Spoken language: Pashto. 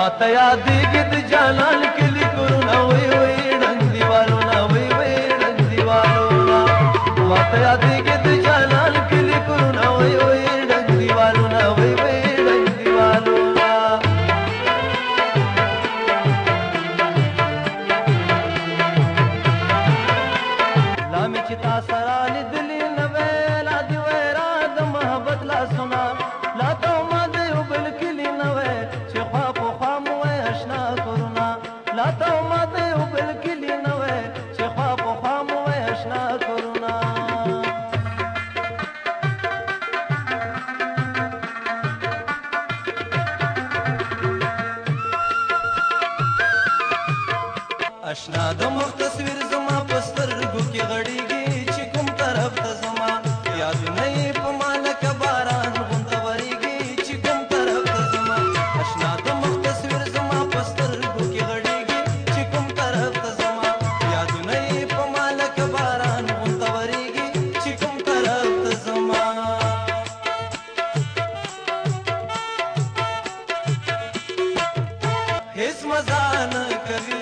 माता यादेगी د جانان کلی کورونه وی وی ډنګ دیوالونه وی وی ډنګ دیوالونه माता यादेगी د جانان کلی کورونه وی وی ډنګ دیوالونه وی وی ډنګ دیوالونه لا می چې تا سره لیدلې نه وې لا دی ویرا د محبت لا سنا لا ته ما د یو بل کلی نه وې چې خوا په خوا مو آشنا کورونه لا ته ما د یو بل کلی نه وې چې خوا په خوا مو آشنا کورونه اشنا د مخ تصویر زما په سترګو کې غړېږي چې کوم طرف ته زما یادونه یې په ما لکه باران غوندې ورېږي چې کوم طرف ته زما اشنا د مخ تصویر زما په سترګو کې غړېږي چې کوم طرف ته زما یادونه یې په ما لکه باران غوندې ورېږي چې کوم طرف ته زما هیڅ مزه نه کوي